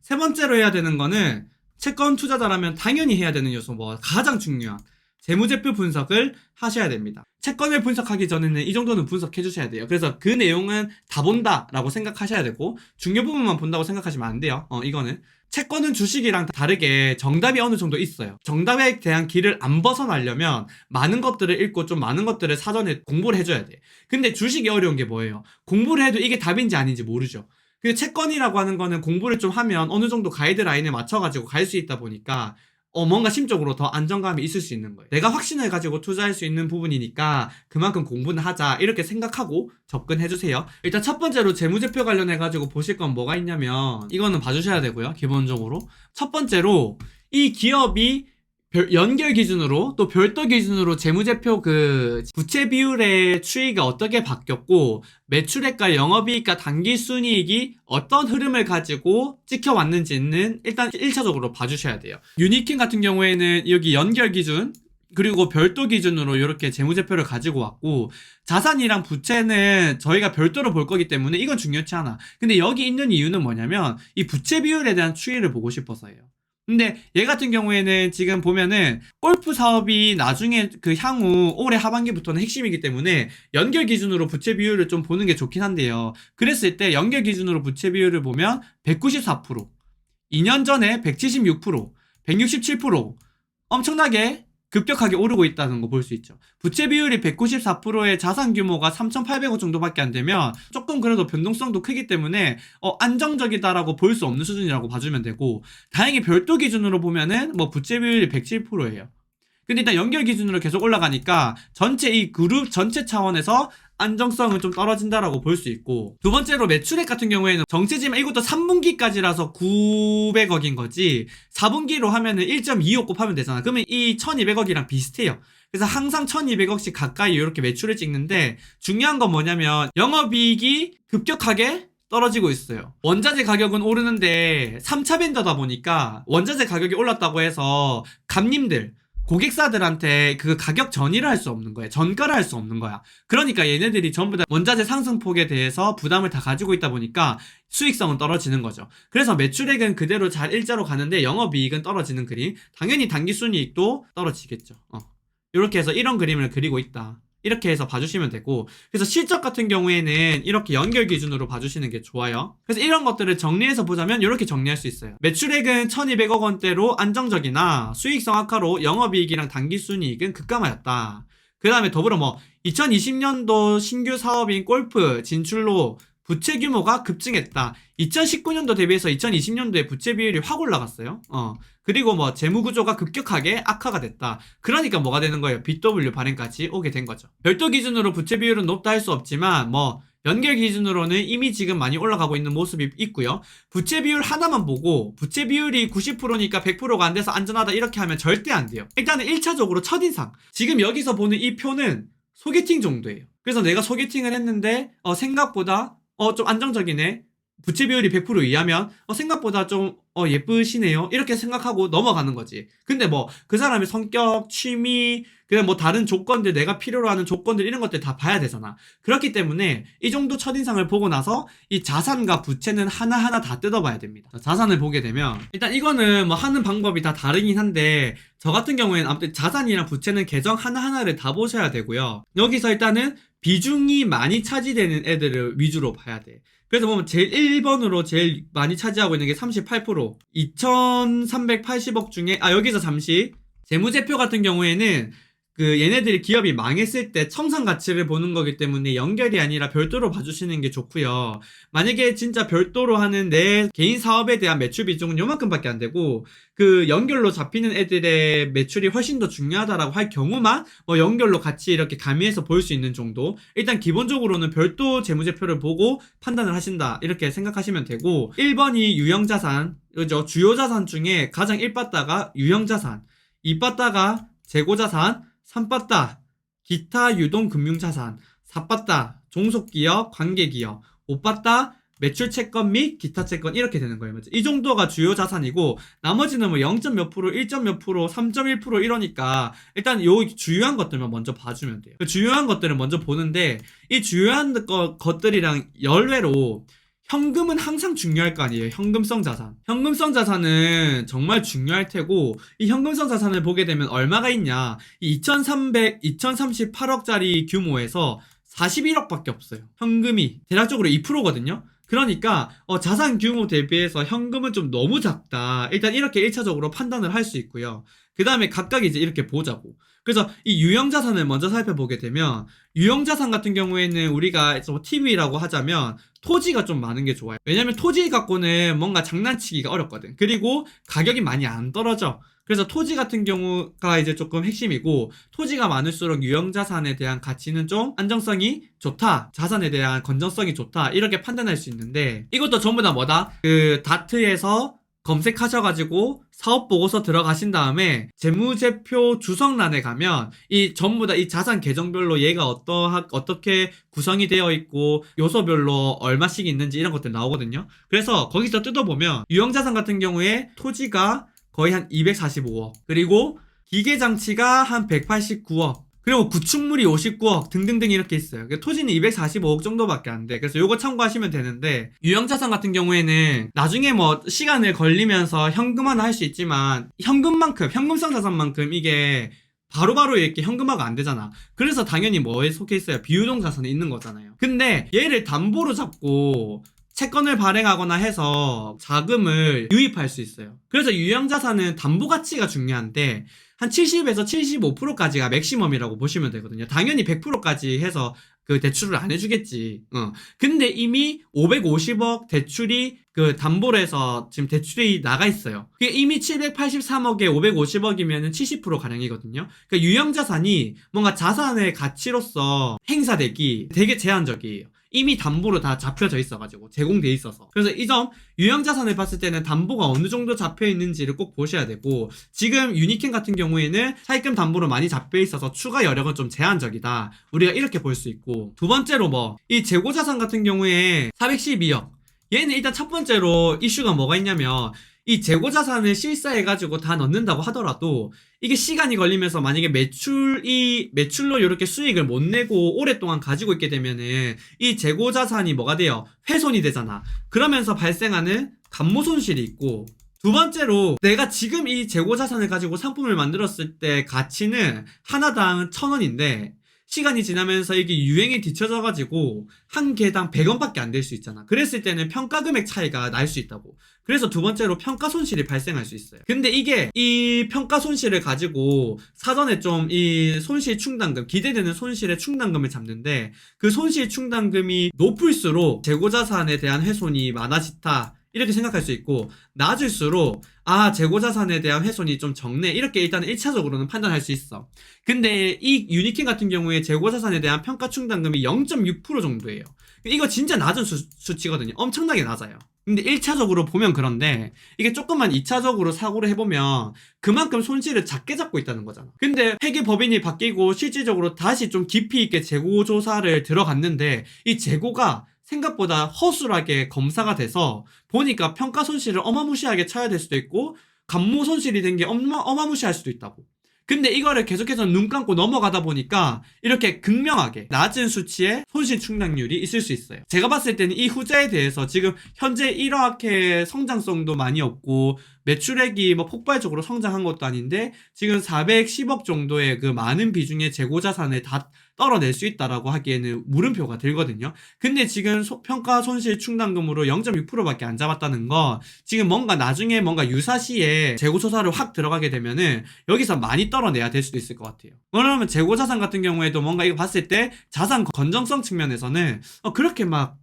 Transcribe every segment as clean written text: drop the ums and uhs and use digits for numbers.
세 번째로 해야 되는 거는 채권 투자자라면 당연히 해야 되는 요소, 가장 중요한 재무제표 분석을 하셔야 됩니다. 채권을 분석하기 전에는 이 정도는 분석해 주셔야 돼요. 그래서 그 내용은 다 본다라고 생각하셔야 되고, 중요 부분만 본다고 생각하시면 안 돼요. 이거는 채권은 주식이랑 다르게 정답이 어느 정도 있어요. 정답에 대한 길을 안 벗어나려면 많은 것들을 읽고 좀 많은 것들을 사전에 공부를 해줘야 돼. 근데 주식이 어려운 게 뭐예요? 공부를 해도 이게 답인지 아닌지 모르죠. 근데 채권이라고 하는 거는 공부를 좀 하면 어느 정도 가이드라인에 맞춰가지고 갈 수 있다 보니까 뭔가 심적으로 더 안정감이 있을 수 있는 거예요. 내가 확신을 가지고 투자할 수 있는 부분이니까 그만큼 공부는 하자, 이렇게 생각하고 접근해주세요. 일단 첫 번째로 재무제표 관련해가지고 보실 건 뭐가 있냐면, 이거는 봐주셔야 되고요. 기본적으로 첫 번째로 이 기업이 연결 기준으로 또 별도 기준으로 재무제표 부채 비율의 추이가 어떻게 바뀌었고, 매출액과 영업이익과 당기순이익이 어떤 흐름을 가지고 찍혀왔는지는 일단 1차적으로 봐주셔야 돼요. 유니킹 같은 경우에는 여기 연결 기준 그리고 별도 기준으로 이렇게 재무제표를 가지고 왔고, 자산이랑 부채는 저희가 별도로 볼 거기 때문에 이건 중요치 않아. 근데 여기 있는 이유는 뭐냐면 이 부채 비율에 대한 추이를 보고 싶어서예요. 근데 얘 같은 경우에는 지금 보면은 골프 사업이 나중에 향후 올해 하반기부터는 핵심이기 때문에 연결 기준으로 부채 비율을 좀 보는 게 좋긴 한데요. 그랬을 때 연결 기준으로 부채 비율을 보면 194%, 2년 전에 176%, 167%, 엄청나게 급격하게 오르고 있다는 거 볼 수 있죠. 부채 비율이 194%의 자산 규모가 3,800억 정도밖에 안 되면 조금 그래도 변동성도 크기 때문에 안정적이다라고 볼 수 없는 수준이라고 봐주면 되고, 다행히 별도 기준으로 보면은 부채 비율이 107%예요. 근데 일단 연결 기준으로 계속 올라가니까 전체 이 그룹 전체 차원에서 안정성은 좀 떨어진다라고 볼 수 있고, 두 번째로 매출액 같은 경우에는 정체지만 이것도 3분기까지라서 900억인 거지 4분기로 하면은 1.25 곱하면 되잖아. 그러면 이 1200억이랑 비슷해요. 그래서 항상 1200억씩 가까이 이렇게 매출을 찍는데, 중요한 건 뭐냐면 영업이익이 급격하게 떨어지고 있어요. 원자재 가격은 오르는데 3차 벤더다 보니까 원자재 가격이 올랐다고 해서 감님들, 고객사들한테 그 가격 전이를 할 수 없는 거야. 전가를 할 수 없는 거야. 그러니까 얘네들이 전부 다 원자재 상승폭에 대해서 부담을 다 가지고 있다 보니까 수익성은 떨어지는 거죠. 그래서 매출액은 그대로 잘 일자로 가는데 영업이익은 떨어지는 그림. 당연히 당기순이익도 떨어지겠죠. 이렇게 해서 이런 그림을 그리고 있다, 이렇게 해서 봐주시면 되고, 그래서 실적 같은 경우에는 이렇게 연결 기준으로 봐주시는 게 좋아요. 그래서 이런 것들을 정리해서 보자면 이렇게 정리할 수 있어요. 매출액은 1200억 원대로 안정적이나 수익성 악화로 영업이익이랑 당기순이익은 급감하였다. 그 다음에 더불어 2020년도 신규 사업인 골프 진출로 부채 규모가 급증했다. 2019년도 대비해서 2020년도에 부채 비율이 확 올라갔어요. 그리고 재무 구조가 급격하게 악화가 됐다. 그러니까 뭐가 되는 거예요? BW 발행까지 오게 된 거죠. 별도 기준으로 부채 비율은 높다 할 수 없지만 연결 기준으로는 이미 지금 많이 올라가고 있는 모습이 있고요. 부채 비율 하나만 보고 부채 비율이 90%니까 100%가 안 돼서 안전하다 이렇게 하면 절대 안 돼요. 일단은 1차적으로 첫인상, 지금 여기서 보는 이 표는 소개팅 정도예요. 그래서 내가 소개팅을 했는데 생각보다 좀 안정적이네, 부채 비율이 100% 이하면 생각보다 좀 예쁘시네요, 이렇게 생각하고 넘어가는 거지. 근데 그 사람의 성격, 취미, 그냥 다른 조건들, 내가 필요로 하는 조건들, 이런 것들 다 봐야 되잖아. 그렇기 때문에 이 정도 첫인상을 보고 나서 이 자산과 부채는 하나하나 다 뜯어봐야 됩니다. 자산을 보게 되면 일단 이거는 하는 방법이 다 다르긴 한데, 저 같은 경우에는 아무튼 자산이랑 부채는 계정 하나하나를 다 보셔야 되고요. 여기서 일단은 비중이 많이 차지되는 애들을 위주로 봐야 돼. 그래서 보면 제일 1번으로 제일 많이 차지하고 있는 게 38%, 2380억 중에 여기서 잠시 재무제표 같은 경우에는 얘네들이 기업이 망했을 때 청산 가치를 보는 거기 때문에 연결이 아니라 별도로 봐주시는 게 좋고요. 만약에 진짜 별도로 하는 내 개인 사업에 대한 매출 비중은 요만큼밖에 안 되고, 연결로 잡히는 애들의 매출이 훨씬 더 중요하다라고 할 경우만 연결로 같이 이렇게 가미해서 볼 수 있는 정도. 일단 기본적으로는 별도 재무제표를 보고 판단을 하신다, 이렇게 생각하시면 되고, 1번이 유형자산, 그죠? 주요자산 중에 가장 1빠따가 유형자산, 2빠따가 재고자산, 3빠따 기타 유동금융자산, 4빠따 종속기업, 관계기업, 5빠따 매출 채권 및 기타 채권, 이렇게 되는 거예요. 맞죠? 이 정도가 주요 자산이고, 나머지는 0. 몇 프로, 1. 몇 프로, 3.1% 이러니까 일단 요 주요한 것들만 먼저 봐주면 돼요. 주요한 것들을 먼저 보는데, 이 주요한 것들이랑 열외로 현금은 항상 중요할 거 아니에요. 현금성 자산. 현금성 자산은 정말 중요할 테고, 이 현금성 자산을 보게 되면 얼마가 있냐. 이 2038억짜리 규모에서 41억밖에 없어요. 현금이. 대략적으로 2%거든요. 그러니까 자산 규모 대비해서 현금은 좀 너무 작다. 일단 이렇게 1차적으로 판단을 할 수 있고요. 그 다음에 각각 이제 이렇게 보자고. 그래서 이 유형자산을 먼저 살펴보게 되면, 유형자산 같은 경우에는 우리가 TV라고 하자면 토지가 좀 많은 게 좋아요. 왜냐면 토지 갖고는 뭔가 장난치기가 어렵거든. 그리고 가격이 많이 안 떨어져. 그래서 토지 같은 경우가 이제 조금 핵심이고, 토지가 많을수록 유형자산에 대한 가치는 좀 안정성이 좋다, 자산에 대한 건전성이 좋다, 이렇게 판단할 수 있는데, 이것도 전부 다 뭐다? 그 다트에서 검색하셔가지고 사업보고서 들어가신 다음에 재무제표 주석란에 가면 이 전부 다 이 자산 계정별로 얘가 어떻게 구성이 되어 있고 요소별로 얼마씩 있는지 이런 것들 나오거든요. 그래서 거기서 뜯어보면 유형자산 같은 경우에 토지가 거의 한 245억, 그리고 기계장치가 한 189억, 그리고 구축물이 59억 등등등 이렇게 있어요. 토지는 245억 정도밖에 안 돼. 그래서 요거 참고하시면 되는데, 유형자산 같은 경우에는 나중에 뭐 시간을 걸리면서 현금화는 할 수 있지만 현금성 자산만큼 이게 바로바로 이렇게 현금화가 안 되잖아. 그래서 당연히 뭐에 속해 있어요? 비유동 자산에 있는 거잖아요. 근데 얘를 담보로 잡고 채권을 발행하거나 해서 자금을 유입할 수 있어요. 그래서 유형자산은 담보 가치가 중요한데 한 70에서 75%까지가 맥시멈이라고 보시면 되거든요. 당연히 100%까지 해서 그 대출을 안 해주겠지. 근데 이미 550억 대출이 그 담보로 해서 지금 대출이 나가 있어요. 그게 이미 783억에 550억이면은 70% 가량이거든요. 그러니까 유형자산이 뭔가 자산의 가치로서 행사되기 되게 제한적이에요. 이미 담보로 다 잡혀져 있어가지고 제공돼 있어서. 그래서 이 점 유형자산을 봤을 때는 담보가 어느 정도 잡혀 있는지를 꼭 보셔야 되고, 지금 유니캔 같은 경우에는 차입금 담보로 많이 잡혀 있어서 추가 여력은 좀 제한적이다, 우리가 이렇게 볼 수 있고, 두 번째로 이 재고자산 같은 경우에 412억, 얘는 일단 첫 번째로 이슈가 뭐가 있냐면, 이 재고자산을 실사해가지고 다 넣는다고 하더라도 이게 시간이 걸리면서 만약에 매출로 이렇게 수익을 못 내고 오랫동안 가지고 있게 되면은 이 재고자산이 뭐가 돼요? 훼손이 되잖아. 그러면서 발생하는 감모 손실이 있고, 두 번째로 내가 지금 이 재고자산을 가지고 상품을 만들었을 때 가치는 하나당 1,000원인데 시간이 지나면서 이게 유행에 뒤처져가지고 한 개당 100원밖에 안 될 수 있잖아. 그랬을 때는 평가 금액 차이가 날 수 있다고. 그래서 두 번째로 평가 손실이 발생할 수 있어요. 근데 이게 이 평가 손실을 가지고 사전에 좀 이 손실 충당금, 기대되는 손실의 충당금을 잡는데, 그 손실 충당금이 높을수록 재고자산에 대한 훼손이 많아지다, 이렇게 생각할 수 있고, 낮을수록 재고자산에 대한 훼손이 좀 적네, 이렇게 일단 1차적으로는 판단할 수 있어. 근데 이 유니캔 같은 경우에 재고자산에 대한 평가 충당금이 0.6% 정도예요. 이거 진짜 낮은 수치거든요. 엄청나게 낮아요. 근데 1차적으로 보면 그런데 이게 조금만 2차적으로 사고를 해보면 그만큼 손실을 작게 잡고 있다는 거잖아. 근데 회계법인이 바뀌고 실질적으로 다시 좀 깊이 있게 재고조사를 들어갔는데 이 재고가 생각보다 허술하게 검사가 돼서 보니까 평가 손실을 어마무시하게 쳐야 될 수도 있고 감모 손실이 된 게 어마무시할 수도 있다고. 근데 이거를 계속해서 눈 감고 넘어가다 보니까 이렇게 극명하게 낮은 수치의 손실 충당률이 있을 수 있어요. 제가 봤을 때는 이 후자에 대해서 지금 현재 이렇게 성장성도 많이 없고 매출액이 뭐 폭발적으로 성장한 것도 아닌데 지금 410억 정도의 그 많은 비중의 재고자산을 다 떨어낼 수 있다라고 하기에는 물음표가 들거든요. 근데 지금 평가 손실 충당금으로 0.6%밖에 안 잡았다는 거, 지금 뭔가 나중에 뭔가 유사시에 재고조사를 확 들어가게 되면은 여기서 많이 떨어내야 될 수도 있을 것 같아요. 그러면 재고자산 같은 경우에도 뭔가 이거 봤을 때 자산 건전성 측면에서는 그렇게 막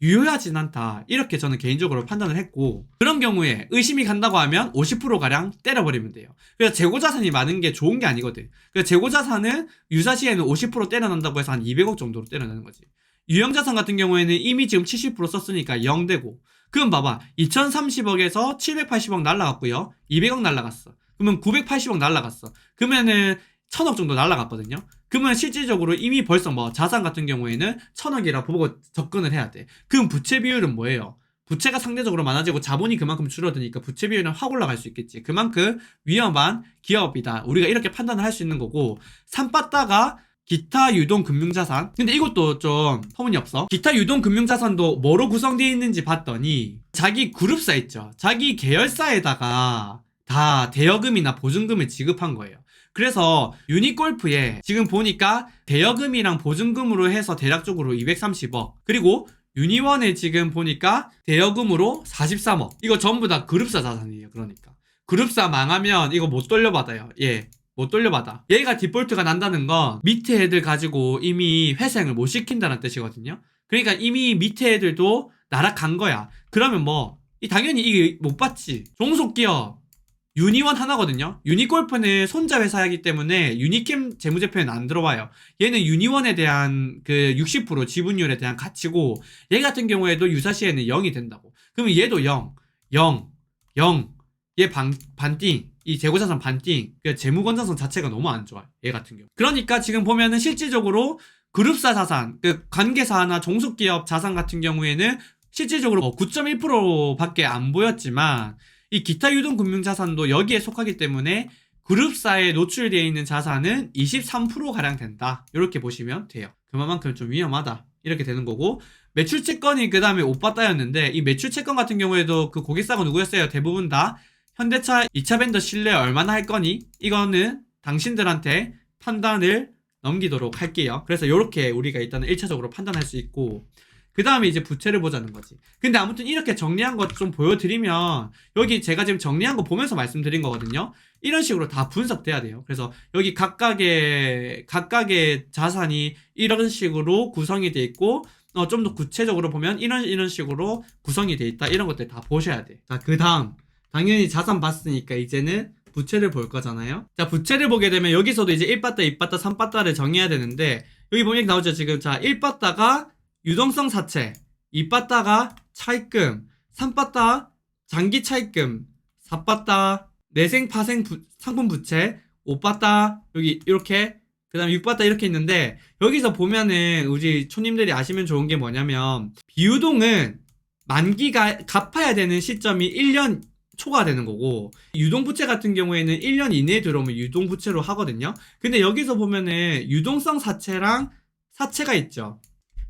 유효하진 않다, 이렇게 저는 개인적으로 판단을 했고, 그런 경우에 의심이 간다고 하면 50%가량 때려버리면 돼요. 그래서 재고자산이 많은 게 좋은 게 아니거든. 그래서 재고자산은 유사시에는 50% 때려낸다고 해서 한 200억 정도로 때려내는 거지. 유형자산 같은 경우에는 이미 지금 70% 썼으니까 0 되고, 그럼 봐봐, 2030억에서 780억 날라갔고요, 200억 날라갔어. 그러면 980억 날라갔어. 그러면은 1000억 정도 날라갔거든요. 그러면 실질적으로 이미 벌써 뭐 자산 같은 경우에는 1000억이라 보고 접근을 해야 돼. 그럼 부채 비율은 뭐예요? 부채가 상대적으로 많아지고 자본이 그만큼 줄어드니까 부채 비율은 확 올라갈 수 있겠지. 그만큼 위험한 기업이다, 우리가 이렇게 판단을 할 수 있는 거고, 산 빠따가 기타 유동 금융자산. 근데 이것도 좀 터무니없어. 기타 유동 금융자산도 뭐로 구성되어 있는지 봤더니 자기 그룹사 있죠. 자기 계열사에다가 다 대여금이나 보증금을 지급한 거예요. 그래서 유니골프에 지금 보니까 대여금이랑 보증금으로 해서 대략적으로 230억, 그리고 유니원에 지금 보니까 대여금으로 43억. 이거 전부 다 그룹사 자산이에요. 그러니까 그룹사 망하면 이거 못 돌려받아요. 예, 못 돌려받아. 얘가 디폴트가 난다는 건 밑에 애들 가지고 이미 회생을 못 시킨다는 뜻이거든요. 그러니까 이미 밑에 애들도 나락간 거야. 그러면 뭐 당연히 이게 못 받지. 종속기업 유니원 하나거든요. 유니골프는 손자 회사이기 때문에 유니캠 재무제표에는 안 들어와요. 얘는 유니원에 대한 그 60% 지분율에 대한 가치고, 얘 같은 경우에도 유사시에는 0이 된다고. 그러면 얘도 0, 0, 0. 얘 반띵. 이 재고자산 반띵. 그 재무건전성 자체가 너무 안 좋아요. 얘 같은 경우. 그러니까 지금 보면은 실질적으로 그룹사 자산, 그 관계사나 종속기업 자산 같은 경우에는 실질적으로 9.1%밖에 안 보였지만, 이 기타 유동 금융자산도 여기에 속하기 때문에 그룹사에 노출되어 있는 자산은 23%가량 된다. 이렇게 보시면 돼요. 그만큼 좀 위험하다. 이렇게 되는 거고, 매출 채권이 그 다음에 오빠따였는데, 이 매출 채권 같은 경우에도 그 고객사가 누구였어요? 대부분 다 현대차 2차 벤더 신뢰 얼마나 할 거니? 이거는 당신들한테 판단을 넘기도록 할게요. 그래서 이렇게 우리가 일단은 1차적으로 판단할 수 있고, 그 다음에 이제 부채를 보자는 거지. 근데 아무튼 이렇게 정리한 것 좀 보여드리면, 여기 제가 지금 정리한 거 보면서 말씀드린 거거든요. 이런 식으로 다 분석돼야 돼요. 그래서 여기 각각의 자산이 이런 식으로 구성이 돼 있고, 좀 더 구체적으로 보면 이런 식으로 구성이 돼 있다. 이런 것들 다 보셔야 돼. 자, 그 다음 당연히 자산 봤으니까 이제는 부채를 볼 거잖아요. 자, 부채를 보게 되면 여기서도 이제 1바따, 2바따, 3바따를 정해야 되는데, 여기 보면 나오죠. 지금 자, 1바따가 유동성 사채, 2바따가 차입금, 3바따 장기 차입금, 4바따 내생 파생 상품 부채, 5바따 여기 이렇게, 그 다음에 6바따 이렇게 있는데, 여기서 보면은 우리 초님들이 아시면 좋은 게 뭐냐면, 비유동은 만기가 갚아야 되는 시점이 1년 초가 되는 거고, 유동부채 같은 경우에는 1년 이내에 들어오면 유동부채로 하거든요. 근데 여기서 보면은 유동성 사채랑 사채가 있죠.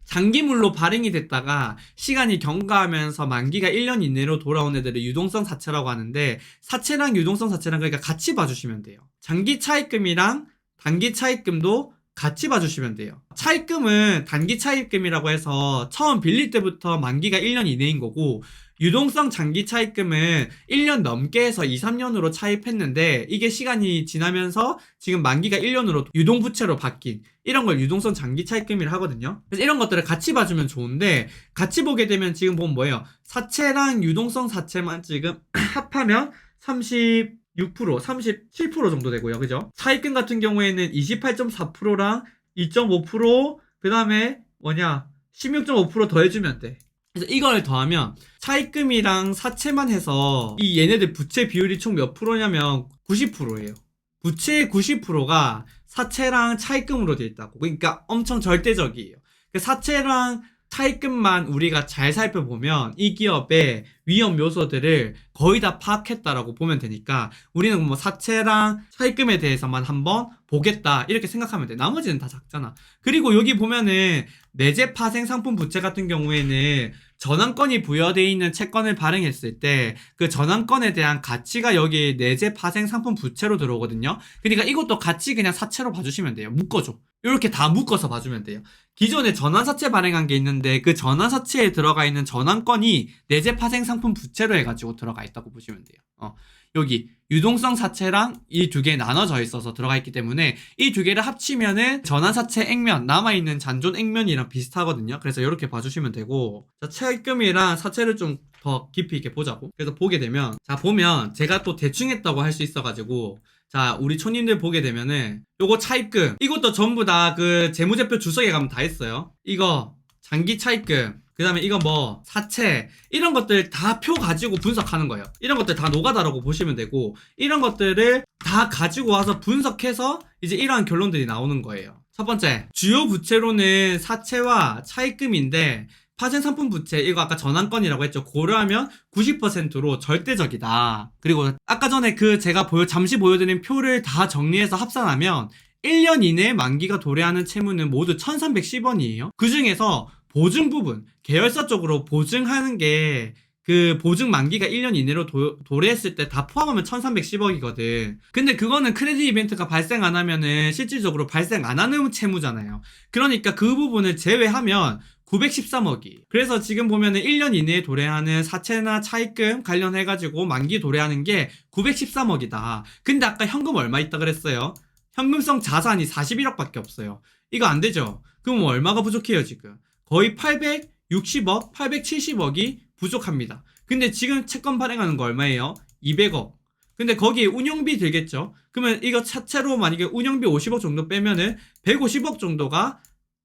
장기물로 발행이 됐다가 시간이 경과하면서 만기가 1년 이내로 돌아온 애들을 유동성 사채라고 하는데, 사채랑 유동성 사채랑 그러니까 같이 봐주시면 돼요. 장기 차입금이랑 단기 차입금도 같이 봐주시면 돼요. 차입금은 단기 차입금이라고 해서 처음 빌릴 때부터 만기가 1년 이내인 거고, 유동성 장기 차입금은 1년 넘게 해서 2, 3년으로 차입했는데 이게 시간이 지나면서 지금 만기가 1년으로 유동부채로 바뀐, 이런 걸 유동성 장기 차입금이라 하거든요. 그래서 이런 것들을 같이 봐주면 좋은데, 같이 보게 되면 지금 보면 뭐예요? 사채랑 유동성 사채만 지금 합하면 36%, 37% 정도 되고요. 그죠? 차입금 같은 경우에는 28.4%랑 2.5%, 그 다음에 16.5% 더해주면 돼. 그래서 이걸 더하면 차입금이랑 사채만 해서 이 얘네들 부채 비율이 총 몇 프로냐면 90%예요. 부채의 90%가 사채랑 차입금으로 돼 있다고. 그러니까 엄청 절대적이에요. 사채랑 차입금만 우리가 잘 살펴보면 이 기업의 위험 요소들을 거의 다 파악했다라고 보면 되니까, 우리는 뭐 사채랑 차입금에 대해서만 한번 보겠다 이렇게 생각하면 돼. 나머지는 다 작잖아. 그리고 여기 보면은 내재 파생 상품 부채 같은 경우에는 전환권이 부여되어 있는 채권을 발행했을 때 그 전환권에 대한 가치가 여기 내재 파생 상품 부채로 들어오거든요. 그러니까 이것도 같이 그냥 사채로 봐주시면 돼요. 묶어줘. 이렇게 다 묶어서 봐주면 돼요. 기존에 전환사채 발행한 게 있는데 그 전환사채에 들어가 있는 전환권이 내재 파생 상품 부채로 해가지고 들어가 있다고 보시면 돼요. 여기 유동성 사채랑 이 두 개 나눠져 있어서 들어가 있기 때문에 이 두 개를 합치면은 전환사채 액면, 남아있는 잔존 액면이랑 비슷하거든요. 그래서 이렇게 봐주시면 되고, 자, 차입금이랑 사채를 좀 더 깊이 있게 보자고. 그래서 보게 되면, 자, 보면 제가 또 대충 했다고 할 수 있어가지고, 자, 우리 촌님들 보게 되면은 요거 차입금, 이것도 전부 다 그 재무제표 주석에 가면 다 있어요. 이거 장기 차입금, 그 다음에 이거 뭐 사채, 이런 것들 다 표 가지고 분석하는 거예요. 이런 것들 다 노가다라고 보시면 되고, 이런 것들을 다 가지고 와서 분석해서 이제 이러한 결론들이 나오는 거예요. 첫 번째, 주요 부채로는 사채와 차입금인데, 파생 상품 부채, 이거 아까 전환권이라고 했죠. 고려하면 90%로 절대적이다. 그리고 아까 전에 그 제가 잠시 보여드린 표를 다 정리해서 합산하면 1년 이내에 만기가 도래하는 채무는 모두 1310원이에요. 그 중에서 보증 부분, 계열사 쪽으로 보증하는 게 그 보증 만기가 1년 이내로 도래했을 때 다 포함하면 1310억이거든. 근데 그거는 크레딧 이벤트가 발생 안 하면은 실질적으로 발생 안 하는 채무잖아요. 그러니까 그 부분을 제외하면 913억이. 그래서 지금 보면은 1년 이내에 도래하는 사채나 차입금 관련해가지고 만기 도래하는 게 913억이다. 근데 아까 현금 얼마 있다 그랬어요? 현금성 자산이 41억밖에 없어요. 이거 안 되죠? 그럼 얼마가 부족해요, 지금? 거의 860억, 870억이 부족합니다. 근데 지금 채권 발행하는 거 얼마예요? 200억. 근데 거기에 운영비 들겠죠? 그러면 이거 차체로 만약에 운영비 50억 정도 빼면은 150억 정도가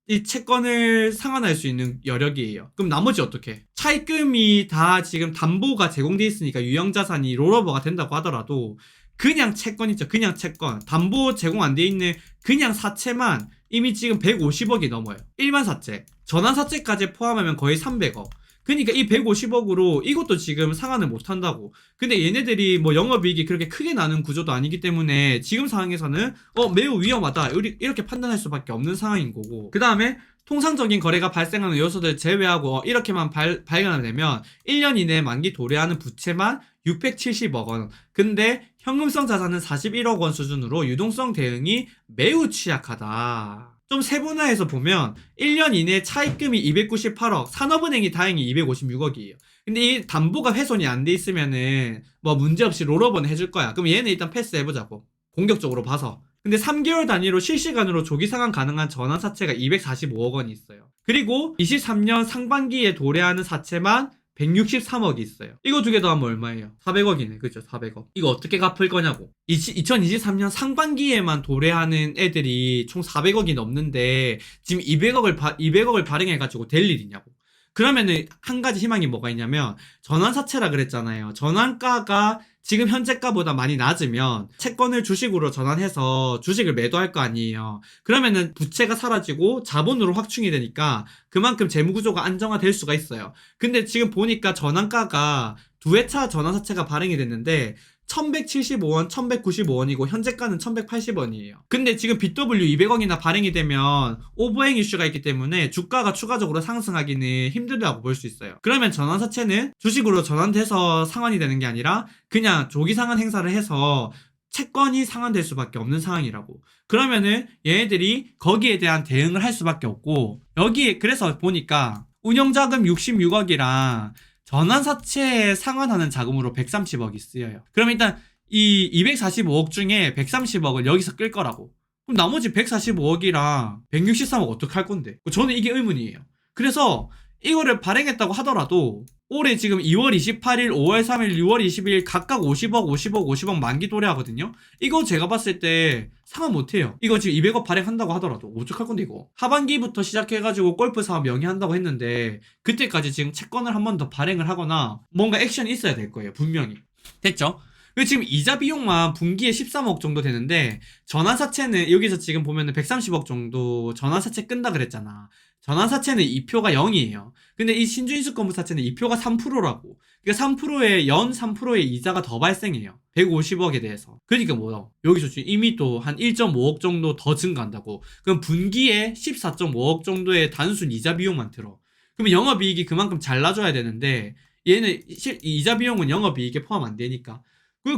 이 채권을 상환할 수 있는 여력이에요. 그럼 나머지 어떻게? 차입금이 다 지금 담보가 제공돼 있으니까 유형자산이 롤오버가 된다고 하더라도 그냥 채권 있죠. 그냥 채권. 담보 제공 안 돼 있는 그냥 사채만 이미 지금 150억이 넘어요. 일반 사채. 전환 사채까지 포함하면 거의 300억. 그러니까 이 150억으로 이것도 지금 상환을 못 한다고. 근데 얘네들이 뭐 영업이익이 그렇게 크게 나는 구조도 아니기 때문에 지금 상황에서는 매우 위험하다. 이렇게 판단할 수밖에 없는 상황인 거고. 그 다음에 통상적인 거래가 발생하는 요소들 제외하고 이렇게만 발견되면 1년 이내에 만기 도래하는 부채만 670억 원. 근데 현금성 자산은 41억 원 수준으로 유동성 대응이 매우 취약하다. 좀 세분화해서 보면 1년 이내에 차입금이 298억, 산업은행이 다행히 256억이에요. 근데 이 담보가 훼손이 안 돼 있으면은 뭐 문제없이 롤오버는 해줄 거야. 그럼 얘는 일단 패스해보자고. 공격적으로 봐서. 근데 3개월 단위로 실시간으로 조기 상환 가능한 전환 사채가 245억 원이 있어요. 그리고 23년 상반기에 도래하는 사채만 163억이 있어요. 이거 두 개 더하면 얼마예요? 400억이네. 그죠? 400억. 이거 어떻게 갚을 거냐고. 2023년 상반기에만 도래하는 애들이 총 400억이 넘는데 지금 200억을 발행해가지고 될 일이냐고. 그러면은 한 가지 희망이 뭐가 있냐면 전환사채라 그랬잖아요. 전환가가 지금 현재가보다 많이 낮으면 채권을 주식으로 전환해서 주식을 매도할 거 아니에요. 그러면은 부채가 사라지고 자본으로 확충이 되니까 그만큼 재무구조가 안정화될 수가 있어요. 근데 지금 보니까 전환가가 두 회차 전환사채가 발행이 됐는데 1175원, 1195원이고 현재가는 1180원이에요. 근데 지금 BW 200억이나 발행이 되면 오버행 이슈가 있기 때문에 주가가 추가적으로 상승하기는 힘들다고 볼 수 있어요. 그러면 전환사채는 주식으로 전환돼서 상환이 되는 게 아니라 그냥 조기 상환 행사를 해서 채권이 상환될 수밖에 없는 상황이라고. 그러면은 얘네들이 거기에 대한 대응을 할 수밖에 없고 여기에 그래서 보니까 운영자금 66억이랑 전환사채에 상환하는 자금으로 130억이 쓰여요. 그럼 일단 이 245억 중에 130억을 여기서 끌 거라고. 그럼 나머지 145억이랑 163억 어떻게 할 건데? 저는 이게 의문이에요. 그래서 이거를 발행했다고 하더라도 올해 지금 2월 28일, 5월 3일, 6월 20일 각각 50억, 50억, 50억 만기 도래하거든요? 이거 제가 봤을 때 상환 못해요. 이거 지금 200억 발행한다고 하더라도 어떡할 건데 이거? 하반기부터 시작해가지고 골프 사업 영위한다고 했는데 그때까지 지금 채권을 한 번 더 발행을 하거나 뭔가 액션이 있어야 될 거예요. 분명히. 됐죠? 지금 이자 비용만 분기에 13억 정도 되는데 전환사채는 여기서 지금 보면은 130억 정도 전환사채 끈다 그랬잖아. 전환사채는 2표가 0이에요. 근데 이 신주인수권부사채는 2표가 3%라고. 그러니까 3%의 연 3%의 이자가 더 발생해요. 150억에 대해서. 그러니까 뭐야? 여기서 지금 이미 또 한 1.5억 정도 더 증가한다고. 그럼 분기에 14.5억 정도의 단순 이자 비용만 들어. 그러면 영업이익이 그만큼 잘 나줘야 되는데 얘는 이자 비용은 영업이익에 포함 안 되니까.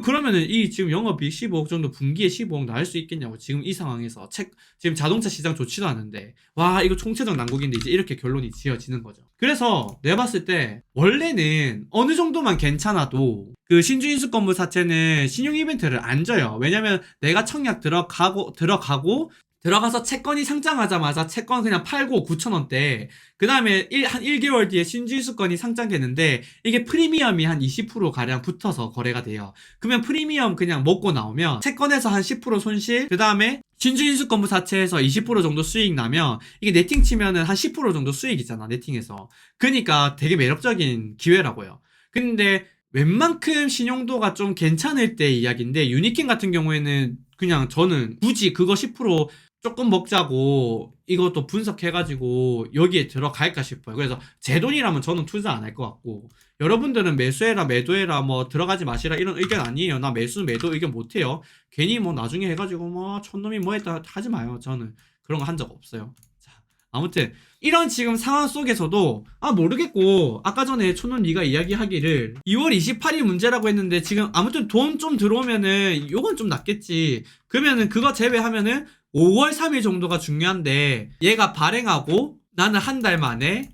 그러면은 이 지금 영업이익 15억 정도 분기에 15억 나올 수 있겠냐고. 지금 이 상황에서 지금 자동차 시장 좋지도 않은데 와 이거 총체적 난국인데 이제 이렇게 결론이 지어지는 거죠. 그래서 내가 봤을 때 원래는 어느 정도만 괜찮아도 그 신주인수권부 사채는 신용 이벤트를 안 줘요. 왜냐면 내가 청약 들어가서 채권이 상장하자마자 채권 그냥 팔고 9,000원대. 그 다음에 한 1개월 뒤에 신주인수권이 상장되는데 이게 프리미엄이 한 20%가량 붙어서 거래가 돼요. 그러면 프리미엄 그냥 먹고 나오면 채권에서 한 10% 손실, 그 다음에 신주인수권부 사채에서 20% 정도 수익 나면 이게 네팅 치면은 한 10% 정도 수익이잖아, 네팅에서. 그러니까 되게 매력적인 기회라고요. 근데 웬만큼 신용도가 좀 괜찮을 때 이야기인데 유니킹 같은 경우에는 그냥 저는 굳이 그거 10% 조금 먹자고 이것도 분석해가지고 여기에 들어갈까 싶어요. 그래서 제 돈이라면 저는 투자 안 할 것 같고, 여러분들은 매수해라 매도해라 뭐 들어가지 마시라 이런 의견 아니에요. 나 매수 매도 의견 못해요. 괜히 뭐 나중에 해가지고 뭐 촌놈이 뭐 했다 하지 마요. 저는 그런 거 한 적 없어요. 자, 아무튼 이런 지금 상황 속에서도 모르겠고, 아까 전에 촌놈 네가 이야기하기를 2월 28일 문제라고 했는데 지금 아무튼 돈 좀 들어오면은 요건 좀 낫겠지. 그러면은 그거 제외하면은 5월 3일 정도가 중요한데, 얘가 발행하고 나는 한 달 만에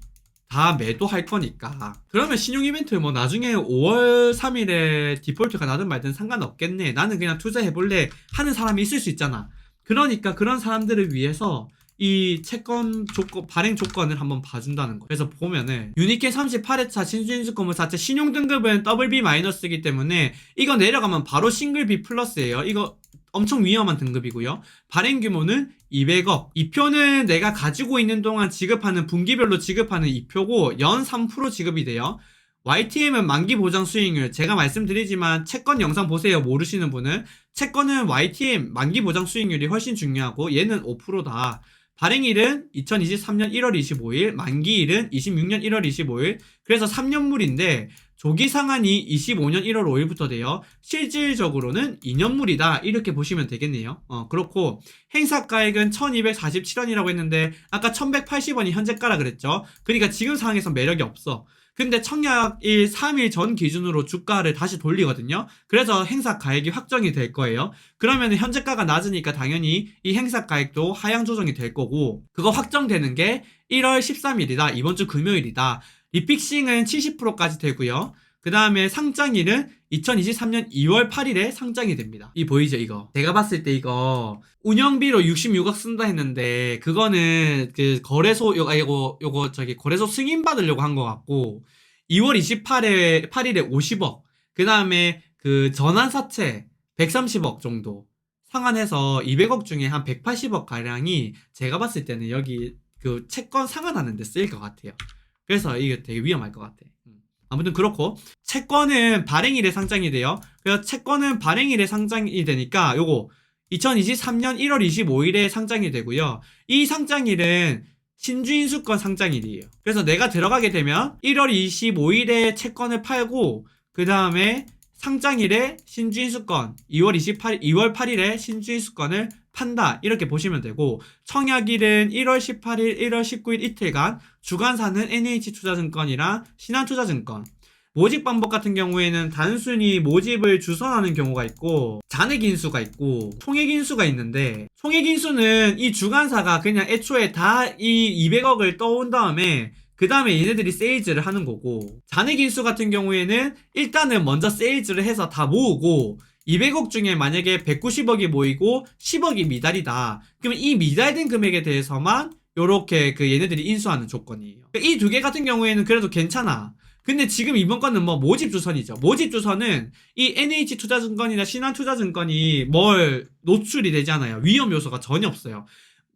다 매도할 거니까, 그러면 신용 이벤트 뭐 나중에 5월 3일에 디폴트가 나든 말든 상관없겠네, 나는 그냥 투자해볼래 하는 사람이 있을 수 있잖아. 그러니까 그런 사람들을 위해서 이 채권 조건, 발행 조건을 한번 봐준다는 거. 그래서 보면은 유니케 38회차 신주인수권물 자체 신용 등급은 BB-이기 때문에 이거 내려가면 바로 싱글 B 플러스예요. 이거 엄청 위험한 등급이고요. 발행 규모는 200억. 이 표는 내가 가지고 있는 동안 지급하는, 분기별로 지급하는 이 표고 연 3% 지급이 돼요. YTM은 만기 보장 수익률, 제가 말씀드리지만 채권 영상 보세요. 모르시는 분은 채권은 YTM 만기 보장 수익률이 훨씬 중요하고 얘는 5%다. 발행일은 2023년 1월 25일, 만기일은 26년 1월 25일. 그래서 3년물인데 조기 상한이 25년 1월 5일부터 돼요. 실질적으로는 2년물이다 이렇게 보시면 되겠네요. 그렇고 행사가액은 1247원이라고 했는데 아까 1180원이 현재가라 그랬죠. 그러니까 지금 상황에서 매력이 없어. 근데 청약일 3일 전 기준으로 주가를 다시 돌리거든요. 그래서 행사 가액이 확정이 될 거예요. 그러면 현재가가 낮으니까 당연히 이 행사 가액도 하향 조정이 될 거고, 그거 확정되는 게 1월 13일이다. 이번 주 금요일이다. 리픽싱은 70%까지 되고요. 그 다음에 상장일은 2023년 2월 8일에 상장이 됩니다. 이 보이죠, 이거? 제가 봤을 때 이거 운영비로 66억 쓴다 했는데 그거는 그 거래소 요거 저기 거래소 승인 받으려고 한 것 같고, 2월 8일에 50억, 그 다음에 그 전환사채 130억 정도 상환해서 200억 중에 한 180억 가량이 제가 봤을 때는 여기 그 채권 상환하는 데 쓰일 것 같아요. 그래서 이게 되게 위험할 것 같아. 아무튼 그렇고, 채권은 발행일에 상장이 돼요. 그래서 채권은 발행일에 상장이 되니까 요거 2023년 1월 25일에 상장이 되고요. 이 상장일은 신주인수권 상장일이에요. 그래서 내가 들어가게 되면 1월 25일에 채권을 팔고 그 다음에 상장일에 신주인수권 2월 8일에 신주인수권을 판다 이렇게 보시면 되고, 청약일은 1월 18일, 1월 19일 이틀간, 주관사는 NH투자증권이랑 신한투자증권. 모집 방법 같은 경우에는 단순히 모집을 주선하는 경우가 있고 잔액인수가 있고 총액인수가 있는데, 총액인수는 이 주관사가 그냥 애초에 다 이 200억을 떠온 다음에 그 다음에 얘네들이 세일즈를 하는 거고, 잔액인수 같은 경우에는 일단은 먼저 세일즈를 해서 다 모으고 200억 중에 만약에 190억이 모이고 10억이 미달이다. 그러면 이 미달된 금액에 대해서만 요렇게 그 얘네들이 인수하는 조건이에요. 이 두 개 같은 경우에는 그래도 괜찮아. 근데 지금 이번 건은 뭐 모집주선이죠. 모집주선은 이 NH투자증권이나 신한투자증권이 뭘 노출이 되지 않아요. 위험 요소가 전혀 없어요.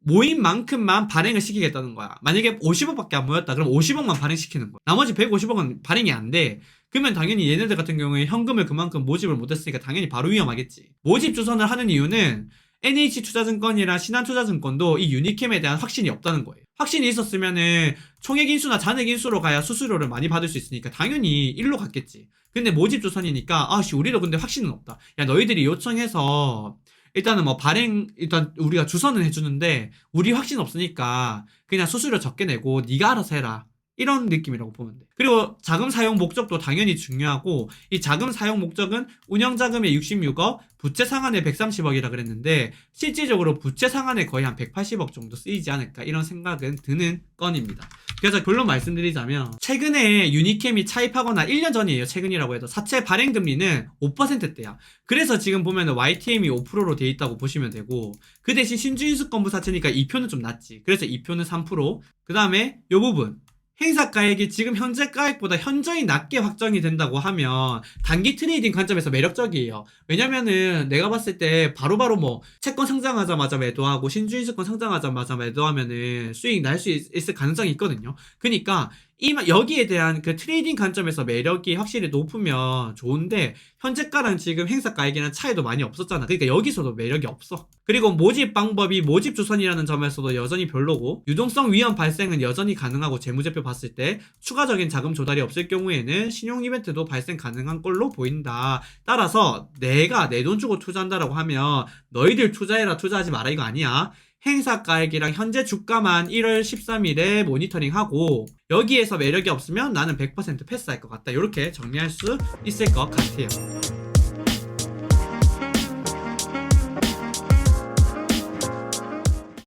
모인 만큼만 발행을 시키겠다는 거야. 만약에 50억밖에 안 모였다. 그럼 50억만 발행시키는 거야. 나머지 150억은 발행이 안 돼. 그러면 당연히 얘네들 같은 경우에 현금을 그만큼 모집을 못했으니까 당연히 바로 위험하겠지. 모집 주선을 하는 이유는 NH투자증권이랑 신한투자증권도 이 유니캠에 대한 확신이 없다는 거예요. 확신이 있었으면은 총액인수나 잔액인수로 가야 수수료를 많이 받을 수 있으니까 당연히 일로 갔겠지. 근데 모집 주선이니까 우리도 근데 확신은 없다. 야, 너희들이 요청해서 일단은 뭐 발행, 일단 우리가 주선은 해주는데 우리 확신 없으니까 그냥 수수료 적게 내고 네가 알아서 해라, 이런 느낌이라고 보면 돼. 그리고 자금 사용 목적도 당연히 중요하고, 이 자금 사용 목적은 운영자금의 66억, 부채 상환의 130억이라 그랬는데 실질적으로 부채 상환에 거의 한 180억 정도 쓰이지 않을까, 이런 생각은 드는 건입니다. 그래서 결론 말씀드리자면, 최근에 유니캠이 차입하거나 1년 전이에요. 최근이라고 해도 사채 발행 금리는 5%대야. 그래서 지금 보면 YTM이 5%로 돼 있다고 보시면 되고, 그 대신 신주인수권부 사채니까 2표는 좀 낮지. 그래서 2표는 3%. 그 다음에 요 부분, 행사가액이 지금 현재가액보다 현저히 낮게 확정이 된다고 하면 단기 트레이딩 관점에서 매력적이에요. 왜냐면은 내가 봤을 때 바로바로 뭐 채권 상장하자마자 매도하고 신주인수권 상장하자마자 매도하면은 수익 날 수 있을 가능성이 있거든요. 그러니까 여기에 대한 그 트레이딩 관점에서 매력이 확실히 높으면 좋은데 현재가랑 지금 행사가액이랑 차이도 많이 없었잖아. 그러니까 여기서도 매력이 없어. 그리고 모집 방법이 모집 주선이라는 점에서도 여전히 별로고 유동성 위험 발생은 여전히 가능하고 재무제표 봤을 때 추가적인 자금 조달이 없을 경우에는 신용 이벤트도 발생 가능한 걸로 보인다. 따라서 내가 내 돈 주고 투자한다라고 하면 너희들 투자해라 투자하지 마라 이거 아니야. 행사가액이랑 현재 주가만 1월 13일에 모니터링하고 여기에서 매력이 없으면 나는 100% 패스할 것 같다. 이렇게 정리할 수 있을 것 같아요.